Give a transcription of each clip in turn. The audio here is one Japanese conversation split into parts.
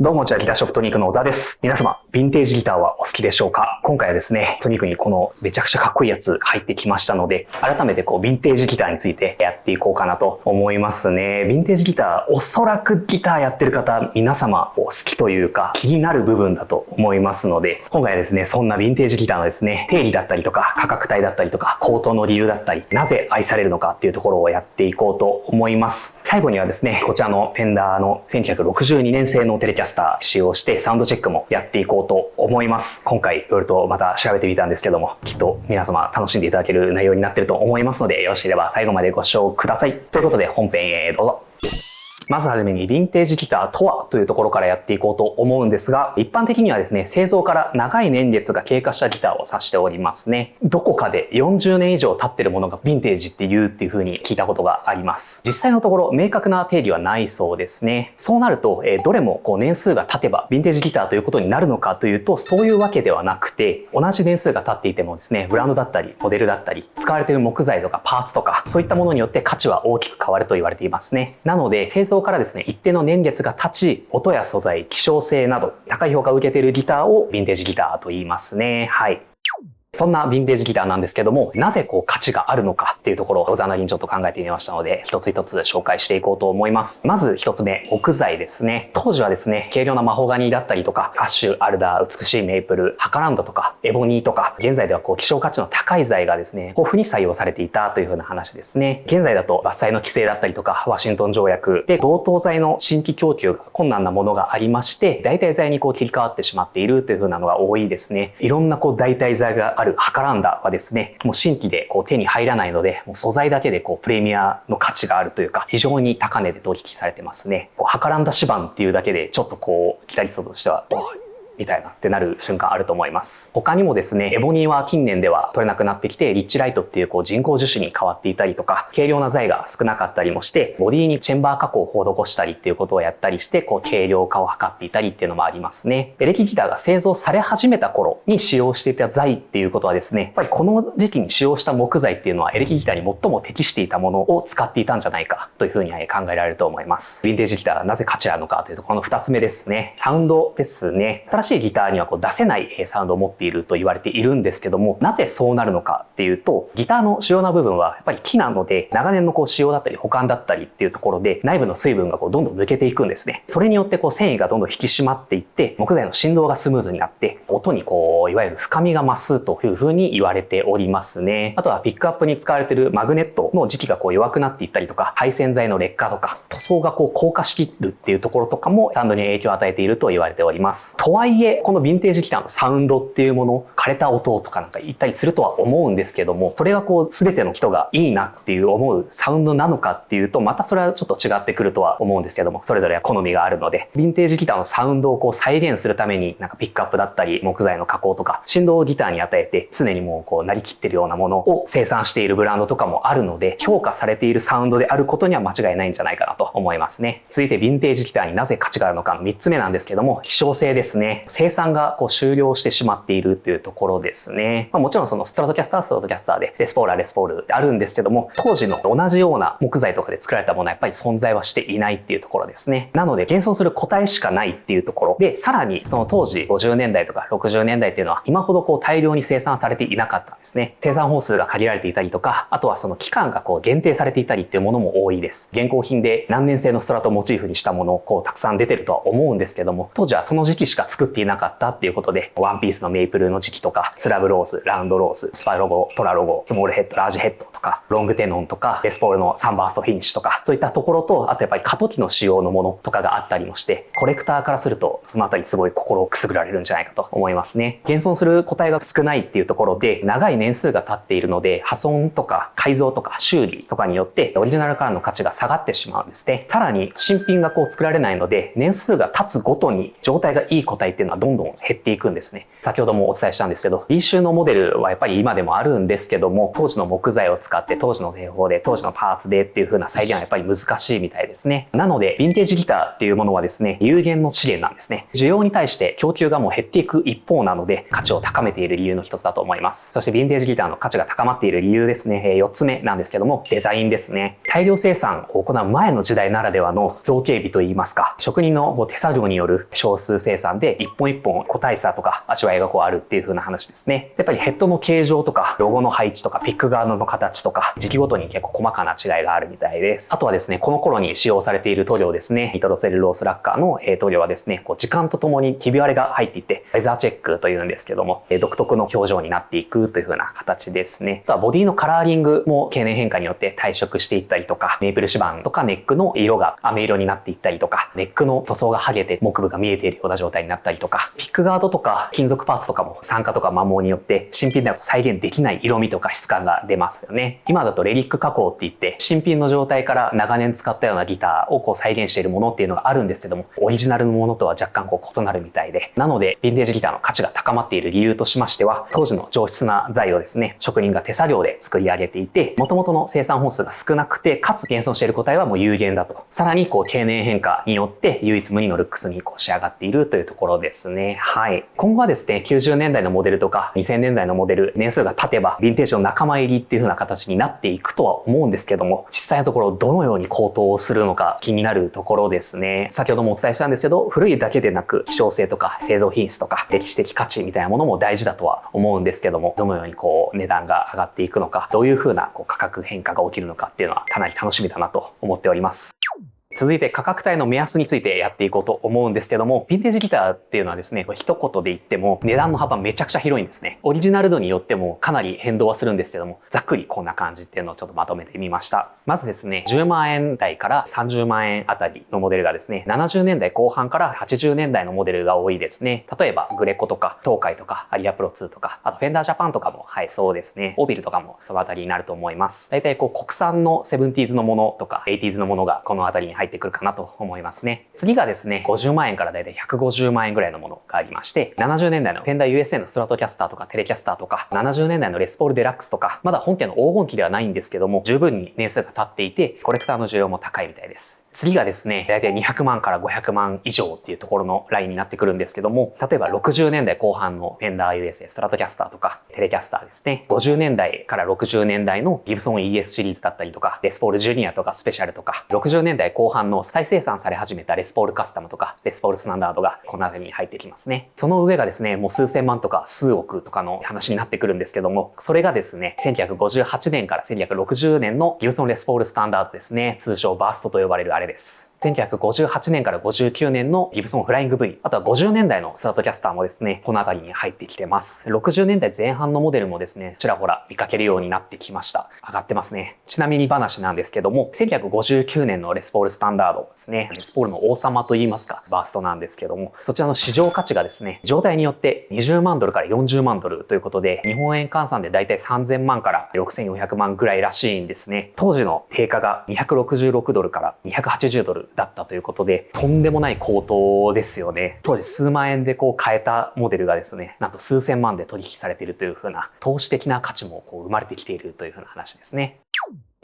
どうも、ギターショップトニックの小沢です。皆様、ヴィンテージギターはお好きでしょうか？今回はですね、トニックにこのめちゃくちゃかっこいいやつ入ってきましたので、改めてヴィンテージギターについてやっていこうかなと思いますね。ヴィンテージギター、おそらくギターやってる方、皆様お好きというか気になる部分だと思いますので、今回はですね、そんなヴィンテージギターのですね、定理だったりとか、価格帯だったりとか、高騰の理由だったり、なぜ愛されるのかっていうところをやっていこうと思います。最後にはですね、こちらのフェンダーの1962年製のテレキャスター使用してサウンドチェックもやっていこうと思います。今回いろいろとまた調べてみたんですけども、きっと皆様楽しんでいただける内容になっていると思いますので、よろしければ最後までご視聴ください。ということで本編へどうぞ。まずはじめにヴィンテージギターとはというところからやっていこうと思うんですが、一般的にはですね、製造から長い年月が経過したギターを指しておりますね。どこかで40年以上経ってるものがヴィンテージっていうっていう風に聞いたことがあります。実際のところ明確な定義はないそうですね。そうなると、どれも年数が経てばヴィンテージギターということになるのかというと、そういうわけではなくて、同じ年数が経っていてもですね、ブランドだったり、モデルだったり、使われている木材とかパーツとか、そういったものによって価値は大きく変わると言われていますね。なので、製造からですね、一定の年月が経ち、音や素材、希少性など高い評価を受けているギターをヴィンテージギターと言いますね。はい。そんなヴィンテージギターなんですけども、なぜ価値があるのかっていうところを小沢なりにちょっと考えてみましたので、一つ一つ紹介していこうと思います。まず一つ目、木材ですね。当時はですね、軽量なマホガニーだったりとか、アッシュ、アルダー、美しいメイプル、ハカランドとか、エボニーとか、現在では希少価値の高い材がですね、豊富に採用されていたというふうな話ですね。現在だと伐採の規制だったりとか、ワシントン条約で同等材の新規供給が困難なものがありまして、代替材に切り替わってしまっているというふうなのが多いですね。いろんな代替材があるハカランダはですね、もう新規で手に入らないので、もう素材だけでプレミアの価値があるというか、非常に高値で取引されてますね。ハカランダ指板っていうだけでちょっとギタリストとしてはみたいなってなる瞬間あると思います。他にもですね、エボニーは近年では取れなくなってきて、リッチライトっていう人工樹脂に変わっていたりとか、軽量な材が少なかったりもして、ボディにチェンバー加工を施したりっていうことをやったりして、軽量化を図っていたりっていうのもありますね。エレキギターが製造され始めた頃に使用していた材っていうことはですね、やっぱりこの時期に使用した木材っていうのはエレキギターに最も適していたものを使っていたんじゃないかというふうに考えられると思います。ヴィンテージギターがなぜ価値あるのかというと、この2つ目ですね。サウンドですね。新しいギターには出せないサウンドを持っていると言われているんですけども、なぜそうなるのかっていうと、ギターの主要な部分はやっぱり木なので、長年の使用だったり保管だったりっていうところで、内部の水分がどんどん抜けていくんですね。それによって繊維がどんどん引き締まっていって、木材の振動がスムーズになって、音にいわゆる深みが増すというふうに言われておりますね。あとはピックアップに使われているマグネットの時期が弱くなっていったりとか、配線材の劣化とか、塗装が硬化しきるっていうところとかもサウンドに影響を与えていると言われております。とはいえ、このヴィンテージギターのサウンドっていうもの、枯れた音とかなんか言ったりするとは思うんですけども、それが全ての人がいいなっていう思うサウンドなのかっていうと、またそれはちょっと違ってくるとは思うんですけども、それぞれ好みがあるので、ヴィンテージギターのサウンドを再現するためにピックアップだったり、木材の加工とか、振動をギターに与えて、常にもうなりきってるようなものを生産しているブランドとかもあるので、評価されているサウンドであることには間違いないんじゃないかなと思いますね。続いてヴィンテージギターになぜ価値があるのかの3つ目なんですけども、希少性ですね。生産が終了してしまっているというところですね。もちろんストラトキャスターはストラトキャスターで、レスポールはレスポールであるんですけども、当時の同じような木材とかで作られたものはやっぱり存在はしていないっていうところですね。なので現存する個体しかないっていうところで、さらにその当時50年代とか60年代っていうのは今ほど大量に生産されていなかったんですね。生産本数が限られていたりとか、あとはその期間が限定されていたりっていうものも多いです。現行品で何年製のストラトをモチーフにしたものをたくさん出てるとは思うんですけども、当時はその時期しか作っていなかったっていうことで、ワンピースのメイプルの時期とか、スラブローズ、ラウンドローズ、スパロゴ、トラロゴ、スモールヘッド、ラージヘッドとか、ロングテノンとか、レスポールのサンバーストフィニッシュとか、そういったところと、あとやっぱり過渡期の仕様のものとかがあったりもして、コレクターからするとそのあたりすごい心をくすぐられるんじゃないかと思いますね。現存する個体が少ないっていうところで、長い年数が経っているので、破損とか改造とか修理とかによってオリジナルからの価値が下がってしまうんですね。さらに新品が作られないので、年数が経つごとに状態がいい個体っていうのはどんどん減っていくんですね。先ほどもお伝えしたんですけど、リーシュのモデルはやっぱり今でもあるんですけども、当時の木材を使って当時の製法で当時のパーツでっていう風な再現はやっぱり難しいみたいですね。なのでヴィンテージギターっていうものはですね、有限の資源なんですね。需要に対して供給がもう減っていく一方なので、価値を高めている理由の一つだと思います。そしてヴィンテージギターの価値が高まっている理由ですね、4つ目なんですけども、デザインですね。大量生産を行う前の時代ならではの造形美といいますか、職人の手作業による少数生産で一本一本個体差とか味わいがあるっていう風な話ですね。やっぱりヘッドの形状とか、ロゴの配置とか、ピックガードの形とか、時期ごとに結構細かな違いがあるみたいです。あとはですね、この頃に使用されている塗料ですね、ニトロセルロースラッカーの塗料はですね、時間とともにひび割れが入っていって、レザーチェックというんですけども、独特の表情になっていくという風な形ですね。あとはボディのカラーリングも経年変化によって退色していったりとか、メープル指板とかネックの色が飴色になっていったりとか、ネックの塗装が剥げて木部が見えているような状態になったりとか、ピックガードとか金属パーツとかも酸化とか摩耗によって新品だと再現できない色味とか質感が出ますよね。今だとレリック加工って言って新品の状態から長年使ったようなギターを再現しているものっていうのがあるんですけども、オリジナルのものとは若干異なるみたいで、なのでヴィンテージギターの価値が高まっている理由としましては、当時の上質な材をですね、職人が手作業で作り上げていて、元々の生産本数が少なくて、かつ現存している個体はもう有限だと。さらに経年変化によって唯一無二のルックスに仕上がっているというところですね。はい。今後はですね、90年代のモデルとか2000年代のモデル、年数が経てばヴィンテージの仲間入りっていう風な形になっていくとは思うんですけども、実際のところどのように高騰するのか気になるところですね。先ほどもお伝えしたんですけど、古いだけでなく希少性とか製造品質とか歴史的価値みたいなものも大事だとは思うんですけども、どのように値段が上がっていくのか、どういう風な価格変化が起きるのかっていうのはかなり楽しみだなと思っております。続いて価格帯の目安についてやっていこうと思うんですけども、ヴィンテージギターっていうのはですね、一言で言っても値段の幅めちゃくちゃ広いんですね。オリジナル度によってもかなり変動はするんですけども、ざっくりこんな感じっていうのをちょっとまとめてみました。まずですね、10万円台から30万円あたりのモデルがですね、70年代後半から80年代のモデルが多いですね。例えばグレコとか東海とかアリアプロ2とか、あとフェンダージャパンとかもそうですね、オービルとかもそのあたりになると思います。大体国産の 70s のものとか 80s のものがこのあたりに入ってくるかなと思いますね。次がですね、50万円からだいたい150万円ぐらいのものがありまして、70年代のフェンダー USA のストラトキャスターとかテレキャスターとか、70年代のレスポールデラックスとか、まだ本家の黄金期ではないんですけども、十分に年数が経っていて、コレクターの需要も高いみたいです。次がですね、だいたい200万から500万以上っていうところのラインになってくるんですけども、例えば60年代後半のフェンダー USA ストラトキャスターとかテレキャスターですね、50年代から60年代のギブソン ES シリーズだったりとか、レスポールジュニアとかスペシャルとか、60年代後半の再生産され始めたレスポールカスタムとか、レスポールスタンダードがこの辺りに入ってきますね。その上がですね、もう数千万とか数億とかの話になってくるんですけども、それがですね、1958年から1960年のギブソンレスポールスタンダードですね、通称バーストと呼ばれるあれです。1958年から59年のギブソンフライング V、あとは50年代のストラトキャスターもですね、この辺りに入ってきてます。60年代前半のモデルもですね、ちらほら見かけるようになってきました。上がってますね。ちなみに話なんですけども、1959年のレスポールスタンダードですね、レスポールの王様と言いますか、バーストなんですけども、そちらの市場価値がですね、状態によって20万ドルから40万ドルということで、日本円換算でだいたい3000万から6400万ぐらいらしいんですね。当時の定価が266ドルから280ドルだったということで、とんでもない高騰ですよね。当時数万円で買えたモデルがですね、なんと数千万で取引されているという風な投資的な価値も生まれてきているという風な話ですね。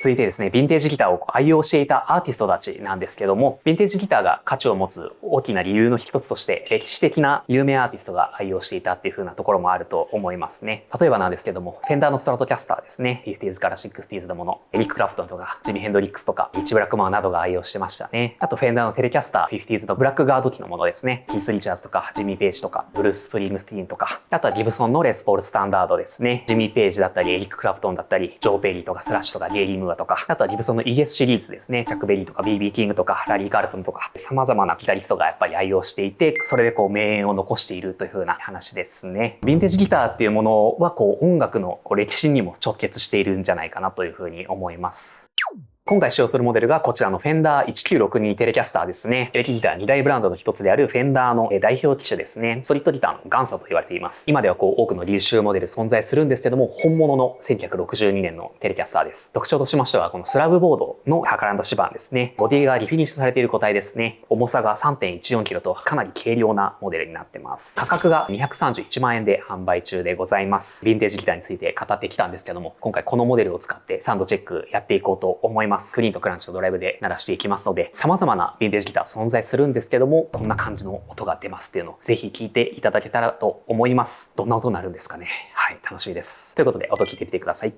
続いてですね、ヴィンテージギターを愛用していたアーティストたちなんですけども、ヴィンテージギターが価値を持つ大きな理由の一つとして、歴史的な有名アーティストが愛用していたっていう風なところもあると思いますね。例えばなんですけども、フェンダーのストラトキャスターですね、50s から 60s のもの、エリック・クラプトンとか、ジミー・ヘンドリックスとか、リッチ・ブラックマンなどが愛用してましたね。あと、フェンダーのテレキャスター、50s のブラックガード機のものですね、キース・リチャーズとか、ジミー・ペイジとか、ブルース・スプリングスティーンとか、あとはギブソンのレスポールスタンダードですね、ジミー・ペイジだったり、エリック・クラプトンだったり、ジョー・ペリーとかスラッシュとか、ゲイリー・ムーアとか、あとはギブソンの ES シリーズですね。チャックベリーとか BB キングとかラリー・カールトンとか様々なギタリストがやっぱり愛用していて、それで名演を残しているという風な話ですね。ヴィンテージギターっていうものは音楽の歴史にも直結しているんじゃないかなという風に思います。今回使用するモデルがこちらの Fender 1962テレキャスターですね。エレキギター2大ブランドの一つである Fender の代表機種ですね。ソリッドギターの元祖と言われています。今では多くのリーシューモデル存在するんですけども、本物の1962年のテレキャスターです。特徴としましては、このスラブボードのハカランド指板ですね。ボディがリフィニッシュされている個体ですね。重さが 3.14kg とかなり軽量なモデルになってます。価格が231万円で販売中でございます。ヴィンテージギターについて語ってきたんですけども、今回このモデルを使ってサウンドチェックやっていこうと思います。クリーンとクランチとドライブで鳴らしていきますので、様々なヴィンテージギター存在するんですけども、こんな感じの音が出ますっていうのをぜひ聞いていただけたらと思います。どんな音になるんですかね。はい、楽しみです。ということで、音聞いてみてください。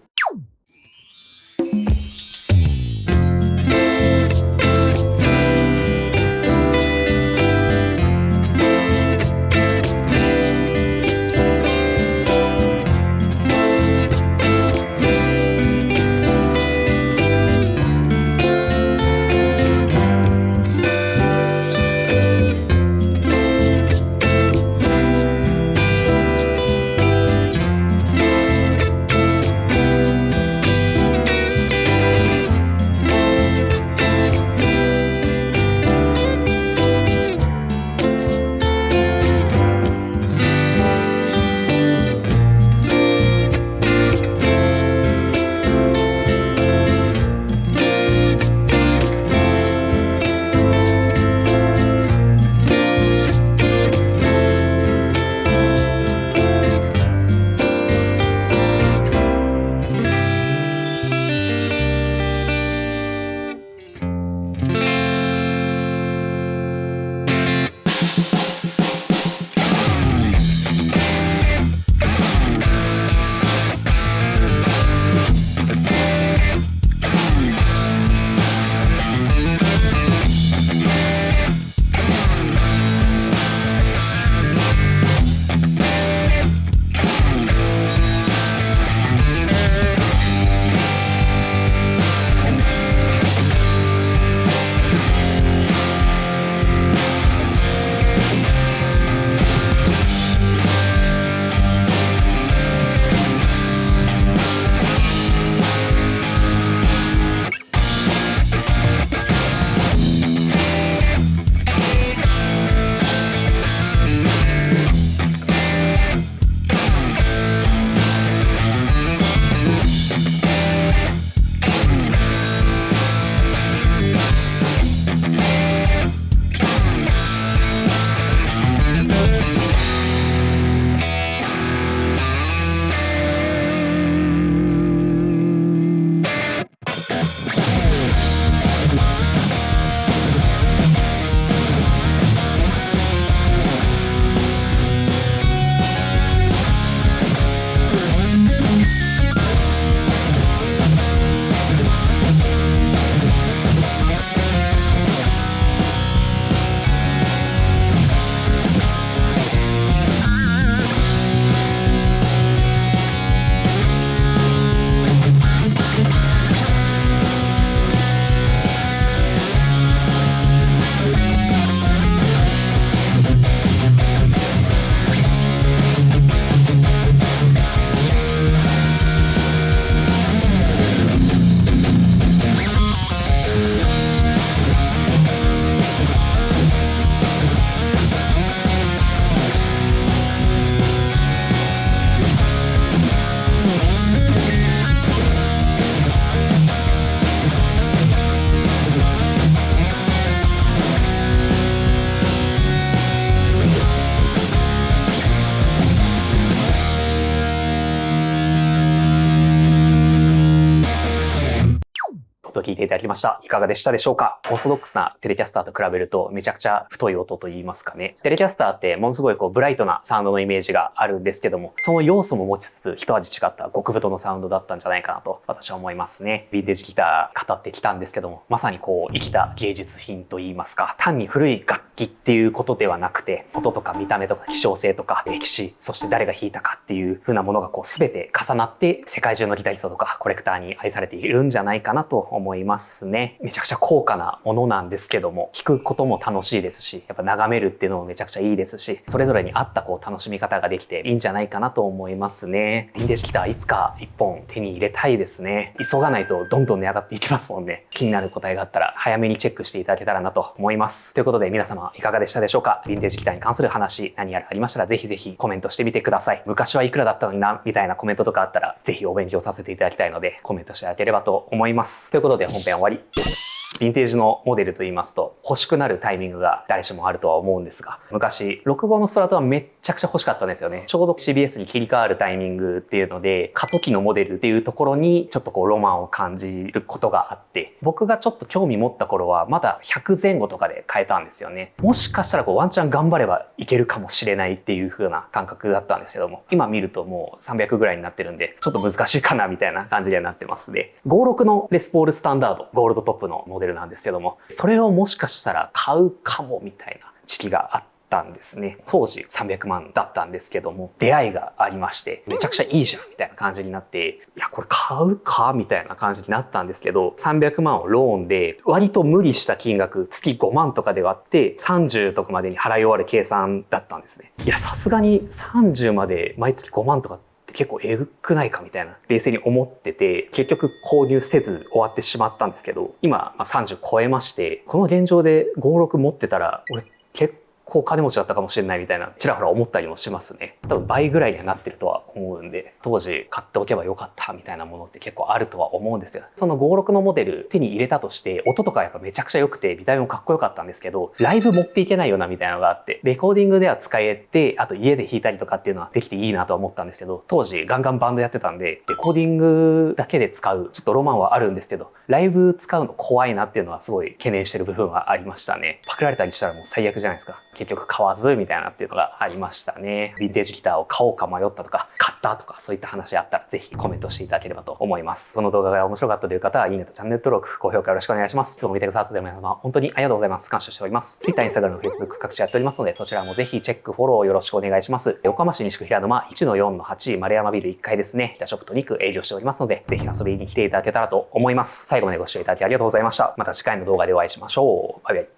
と聞いていただきました。いかがでしたでしょうか？オーソドックスなテレキャスターと比べるとめちゃくちゃ太い音と言いますかね。テレキャスターってものすごいブライトなサウンドのイメージがあるんですけども、その要素も持ちつつ一味違った極太のサウンドだったんじゃないかなと私は思いますね。ヴィンテージギター語ってきたんですけども、まさに生きた芸術品と言いますか、単に古い楽器っていうことではなくて、音とか見た目とか希少性とか歴史、そして誰が弾いたかっていう風なものが全て重なって世界中のギタリストとかコレクターに愛されているんじゃないかなと思います。いますね。めちゃくちゃ高価なものなんですけども、弾くことも楽しいですし、やっぱ眺めるっていうのもめちゃくちゃいいですし、それぞれに合った楽しみ方ができていいんじゃないかなと思いますね。ヴィンテージギターいつか1本手に入れたいですね。急がないとどんどん値上がっていきますもんね。気になる答えがあったら早めにチェックしていただけたらなと思います。ということで皆様いかがでしたでしょうか？ヴィンテージギターに関する話何やらありましたらぜひぜひコメントしてみてください。昔はいくらだったのになみたいなコメントとかあったらぜひお勉強させていただきたいのでコメントしていただければと思います。ということで本編終わり。ヴィンテージのモデルと言いますと欲しくなるタイミングが誰しもあるとは思うんですが、昔65のストラトはめっちゃくちゃ欲しかったんですよね。ちょうど CBS に切り替わるタイミングっていうので過渡期のモデルっていうところにちょっとロマンを感じることがあって、僕がちょっと興味持った頃はまだ100前後とかで買えたんですよね。もしかしたらワンチャン頑張ればいけるかもしれないっていう風な感覚だったんですけども、今見るともう300ぐらいになってるんでちょっと難しいかなみたいな感じにはなってますね。56のレスポールスタンダードゴールドトップのモデルなんですけども、それをもしかしたら買うかもみたいな時期があったんですね。当時300万だったんですけども、出会いがありましてめちゃくちゃいいじゃんみたいな感じになって、いやこれ買うかみたいな感じになったんですけど、300万をローンで割と無理した金額月5万とかで割って30とかまでに払い終わる計算だったんですね。いやさすがに30まで毎月5万とか結構えぐくないかみたいな冷静に思ってて、結局購入せず終わってしまったんですけど、今30超えまして、この現状で56持ってたら俺結構金持ちだったかもしれないみたいなちらほら思ったりもしますね。多分倍ぐらいにはなってるとは思うんで、当時買っておけばよかったみたいなものって結構あるとは思うんですけど、その56のモデル手に入れたとして音とかやっぱめちゃくちゃ良くて見た目もかっこよかったんですけど、ライブ持っていけないよなみたいなのがあって、レコーディングでは使えて、あと家で弾いたりとかっていうのはできていいなとは思ったんですけど、当時ガンガンバンドやってたんでレコーディングだけで使うちょっとロマンはあるんですけど、ライブ使うの怖いなっていうのはすごい懸念してる部分はありましたね。パクられたりしたらもう最悪じゃないですか。結局買わずみたいなっていうのがありましたね。ヴィンテージギターを買おうか迷ったとか買ったとかそういった話あったらぜひコメントしていただければと思います。この動画が面白かったという方はいいねとチャンネル登録高評価よろしくお願いします。いつも見てくださっている皆様本当にありがとうございます。感謝しております。Twitter、Instagram、Facebook 各種やっておりますのでそちらもぜひチェックフォローよろしくお願いします。横浜市西区平沼 1-4-8 丸山ビル1階ですね。北ショップと肉営業しておりますのでぜひ遊びに来ていただけたらと思います。最後までご視聴いただきありがとうございました。また次回の動画でお会いしましょう。バイバイ。